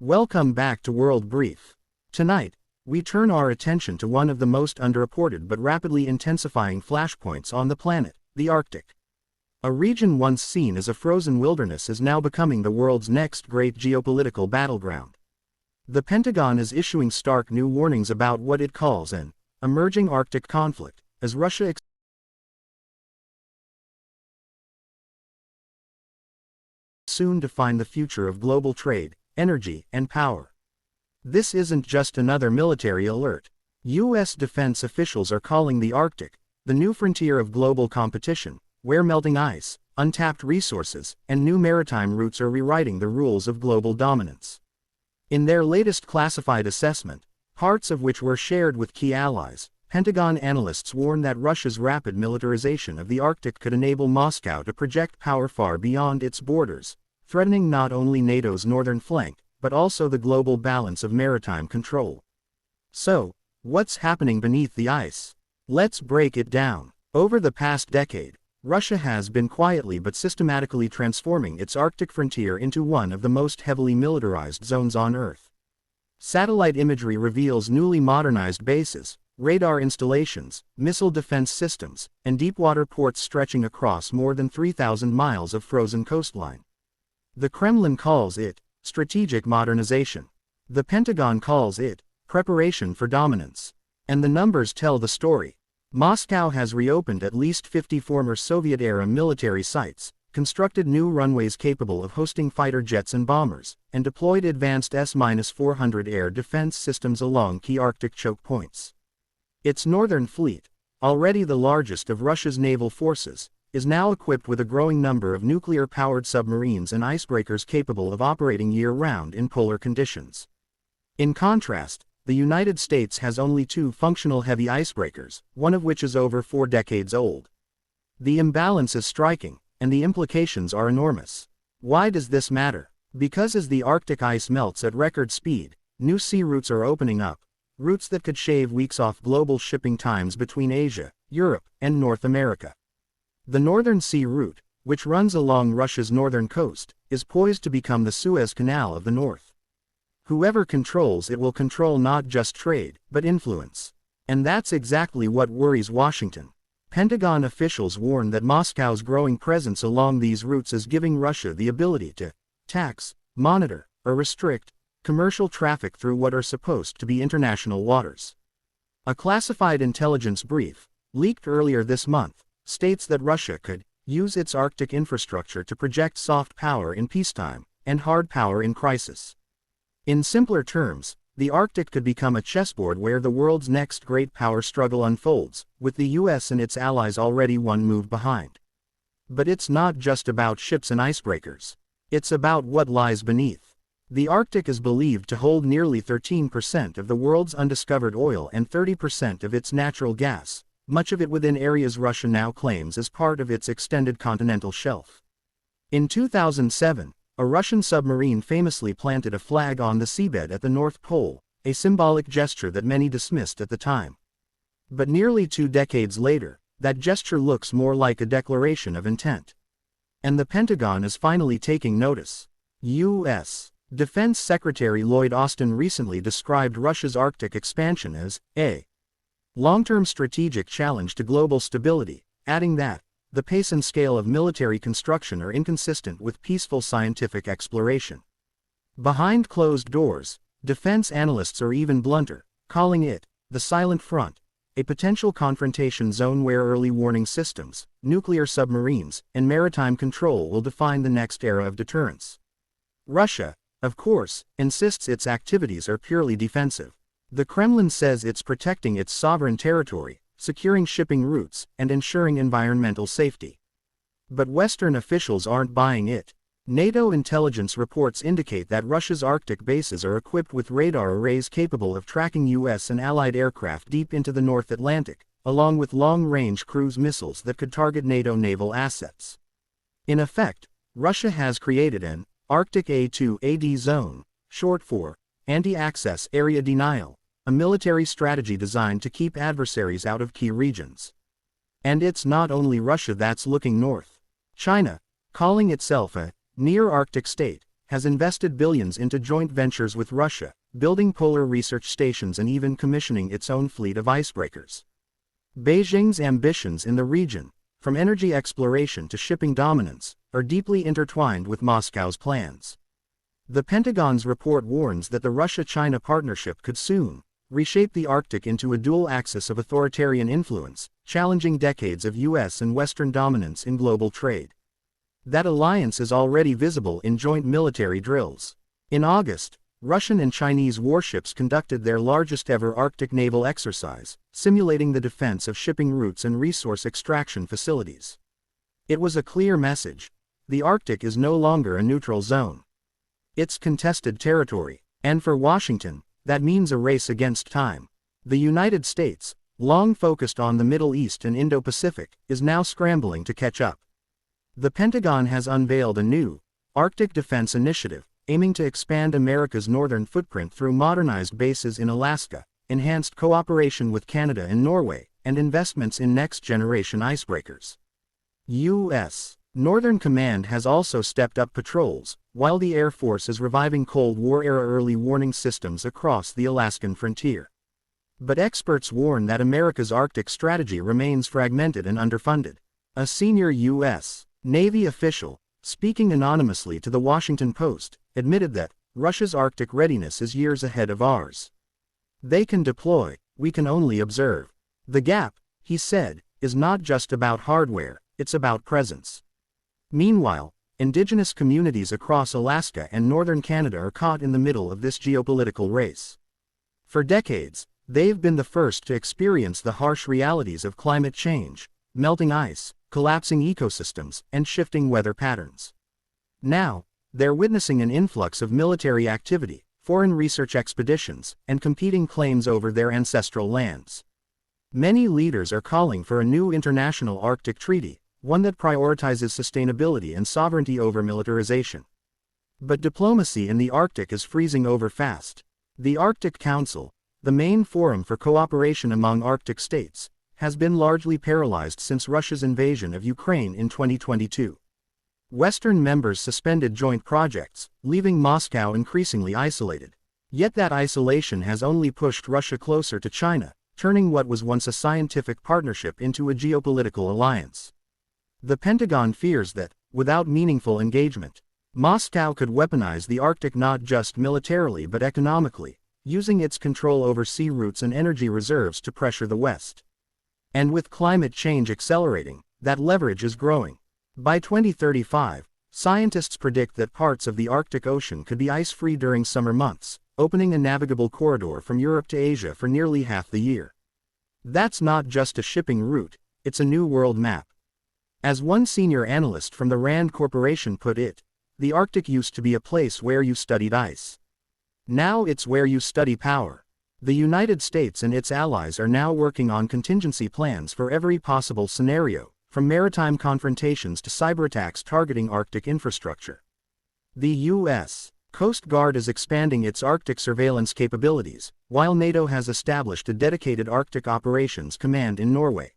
Welcome back to World Brief. Tonight, we turn our attention to one of the most underreported but rapidly intensifying flashpoints on the planet, the Arctic. A region once seen as a frozen wilderness is now becoming the world's next great geopolitical battleground. The Pentagon is issuing stark new warnings about what it calls an emerging Arctic conflict, as Russia soon define the future of global trade, energy, and power. This isn't just another military alert. U.S. defense officials are calling the Arctic the new frontier of global competition, where melting ice, untapped resources, and new maritime routes are rewriting the rules of global dominance. In their latest classified assessment, parts of which were shared with key allies, Pentagon analysts warn that Russia's rapid militarization of the Arctic could enable Moscow to project power far beyond its borders, threatening not only NATO's northern flank, but also the global balance of maritime control. So, what's happening beneath the ice? Let's break it down. Over the past decade, Russia has been quietly but systematically transforming its Arctic frontier into one of the most heavily militarized zones on Earth. Satellite imagery reveals newly modernized bases, radar installations, missile defense systems, and deepwater ports stretching across more than 3,000 miles of frozen coastline. The Kremlin calls it strategic modernization. The Pentagon calls it preparation for dominance. And the numbers tell the story. Moscow has reopened at least 50 former Soviet-era military sites, constructed new runways capable of hosting fighter jets and bombers, and deployed advanced S-400 air defense systems along key Arctic choke points. Its northern fleet, already the largest of Russia's naval forces, is now equipped with a growing number of nuclear-powered submarines and icebreakers capable of operating year-round in polar conditions. In contrast, the United States has only 2 functional heavy icebreakers, one of which is over 4 decades old. The imbalance is striking, and the implications are enormous. Why does this matter? Because as the Arctic ice melts at record speed, new sea routes are opening up, routes that could shave weeks off global shipping times between Asia, Europe, and North America. The Northern Sea Route, which runs along Russia's northern coast, is poised to become the Suez Canal of the North. Whoever controls it will control not just trade, but influence. And that's exactly what worries Washington. Pentagon officials warn that Moscow's growing presence along these routes is giving Russia the ability to tax, monitor, or restrict commercial traffic through what are supposed to be international waters. A classified intelligence brief, leaked earlier this month, states that Russia could use its Arctic infrastructure to project soft power in peacetime, and hard power in crisis. In simpler terms, the Arctic could become a chessboard where the world's next great power struggle unfolds, with the US and its allies already one move behind. But it's not just about ships and icebreakers. It's about what lies beneath. The Arctic is believed to hold nearly 13% of the world's undiscovered oil and 30% of its natural gas, much of it within areas Russia now claims as part of its extended continental shelf. In 2007, a Russian submarine famously planted a flag on the seabed at the North Pole, a symbolic gesture that many dismissed at the time. But nearly 2 decades later, that gesture looks more like a declaration of intent. And the Pentagon is finally taking notice. U.S. Defense Secretary Lloyd Austin recently described Russia's Arctic expansion as a long-term strategic challenge to global stability, adding that the pace and scale of military construction are inconsistent with peaceful scientific exploration. Behind closed doors, defense analysts are even blunter, calling it the silent front, a potential confrontation zone where early warning systems, nuclear submarines, and maritime control will define the next era of deterrence. Russia, of course, insists its activities are purely defensive. The Kremlin says it's protecting its sovereign territory, securing shipping routes, and ensuring environmental safety. But Western officials aren't buying it. NATO intelligence reports indicate that Russia's Arctic bases are equipped with radar arrays capable of tracking U.S. and Allied aircraft deep into the North Atlantic, along with long-range cruise missiles that could target NATO naval assets. In effect, Russia has created an Arctic A2AD zone, short for Anti-Access Area Denial, a military strategy designed to keep adversaries out of key regions. And it's not only Russia that's looking north. China, calling itself a near-Arctic state, has invested billions into joint ventures with Russia, building polar research stations and even commissioning its own fleet of icebreakers. Beijing's ambitions in the region, from energy exploration to shipping dominance, are deeply intertwined with Moscow's plans. The Pentagon's report warns that the Russia-China partnership could soon reshape the Arctic into a dual axis of authoritarian influence, challenging decades of U.S. and Western dominance in global trade. That alliance is already visible in joint military drills. In August, Russian and Chinese warships conducted their largest-ever Arctic naval exercise, simulating the defense of shipping routes and resource extraction facilities. It was a clear message: the Arctic is no longer a neutral zone. It's contested territory, and for Washington, that means a race against time. The United States, long focused on the Middle East and Indo-Pacific, is now scrambling to catch up. The Pentagon has unveiled a new Arctic Defense Initiative, aiming to expand America's northern footprint through modernized bases in Alaska, enhanced cooperation with Canada and Norway, and investments in next-generation icebreakers. U.S. Northern Command has also stepped up patrols, while the Air Force is reviving Cold War-era early warning systems across the Alaskan frontier. But experts warn that America's Arctic strategy remains fragmented and underfunded. A senior U.S. Navy official, speaking anonymously to the Washington Post, admitted that Russia's Arctic readiness is years ahead of ours. They can deploy, we can only observe. The gap, he said, is not just about hardware, it's about presence. Meanwhile, indigenous communities across Alaska and northern Canada are caught in the middle of this geopolitical race. For decades, they've been the first to experience the harsh realities of climate change, melting ice, collapsing ecosystems, and shifting weather patterns. Now, they're witnessing an influx of military activity, foreign research expeditions, and competing claims over their ancestral lands. Many leaders are calling for a new international Arctic treaty, one that prioritizes sustainability and sovereignty over militarization. But diplomacy in the Arctic is freezing over fast. The Arctic Council, the main forum for cooperation among Arctic states, has been largely paralyzed since Russia's invasion of Ukraine in 2022. Western members suspended joint projects, leaving Moscow increasingly isolated. Yet that isolation has only pushed Russia closer to China, turning what was once a scientific partnership into a geopolitical alliance. The Pentagon fears that, without meaningful engagement, Moscow could weaponize the Arctic not just militarily but economically, using its control over sea routes and energy reserves to pressure the West. And with climate change accelerating, that leverage is growing. By 2035, scientists predict that parts of the Arctic Ocean could be ice-free during summer months, opening a navigable corridor from Europe to Asia for nearly half the year. That's not just a shipping route, it's a new world map. As one senior analyst from the Rand Corporation put it, the Arctic used to be a place where you studied ice. Now it's where you study power. The United States and its allies are now working on contingency plans for every possible scenario, from maritime confrontations to cyberattacks targeting Arctic infrastructure. The U.S. Coast Guard is expanding its Arctic surveillance capabilities, while NATO has established a dedicated Arctic Operations Command in Norway.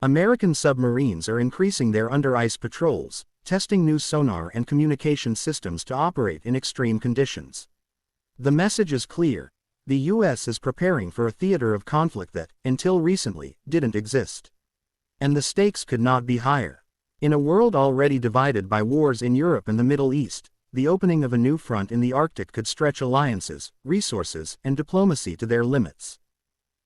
American submarines are increasing their under-ice patrols, testing new sonar and communication systems to operate in extreme conditions. The message is clear: the U.S. is preparing for a theater of conflict that, until recently, didn't exist. And the stakes could not be higher. In a world already divided by wars in Europe and the Middle East, the opening of a new front in the Arctic could stretch alliances, resources, and diplomacy to their limits.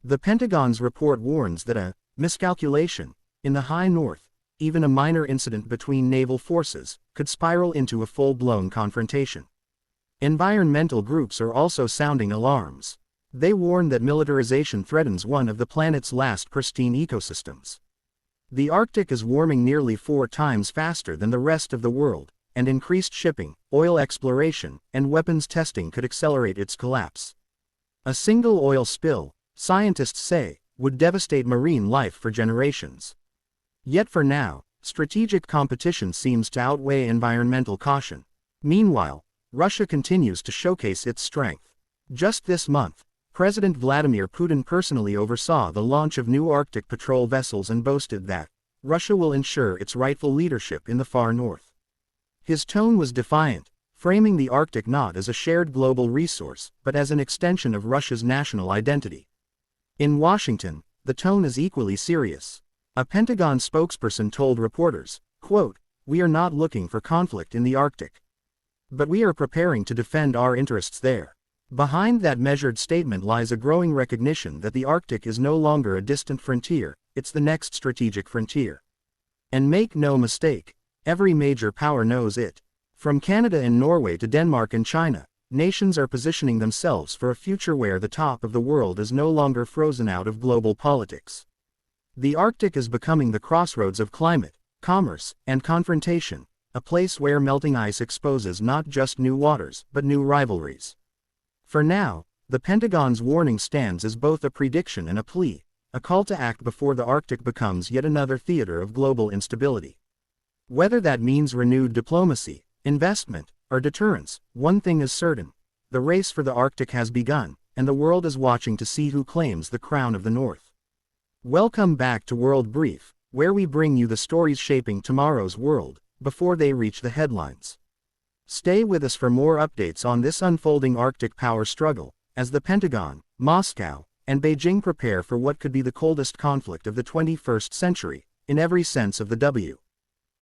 The Pentagon's report warns that a miscalculation in the high north, even a minor incident between naval forces, could spiral into a full-blown confrontation. Environmental groups are also sounding alarms. They warn that militarization threatens one of the planet's last pristine ecosystems. The Arctic is warming nearly 4 times faster than the rest of the world, and increased shipping, oil exploration, and weapons testing could accelerate its collapse. A single oil spill, scientists say, would devastate marine life for generations. Yet for now, strategic competition seems to outweigh environmental caution. Meanwhile, Russia continues to showcase its strength. Just this month, President Vladimir Putin personally oversaw the launch of new Arctic patrol vessels and boasted that Russia will ensure its rightful leadership in the far north. His tone was defiant, framing the Arctic not as a shared global resource, but as an extension of Russia's national identity. In Washington, the tone is equally serious. A Pentagon spokesperson told reporters, quote, "We are not looking for conflict in the Arctic. But we are preparing to defend our interests there." Behind that measured statement lies a growing recognition that the Arctic is no longer a distant frontier, it's the next strategic frontier. And make no mistake, every major power knows it. From Canada and Norway to Denmark and China, nations are positioning themselves for a future where the top of the world is no longer frozen out of global politics. The Arctic is becoming the crossroads of climate, commerce, and confrontation, a place where melting ice exposes not just new waters, but new rivalries. For now, the Pentagon's warning stands as both a prediction and a plea, a call to act before the Arctic becomes yet another theater of global instability. Whether that means renewed diplomacy, investment, or deterrence, one thing is certain: the race for the Arctic has begun, and the world is watching to see who claims the crown of the North. Welcome back to World Brief, where we bring you the stories shaping tomorrow's world, before they reach the headlines. Stay with us for more updates on this unfolding Arctic power struggle, as the Pentagon, Moscow, and Beijing prepare for what could be the coldest conflict of the 21st century, in every sense of the W.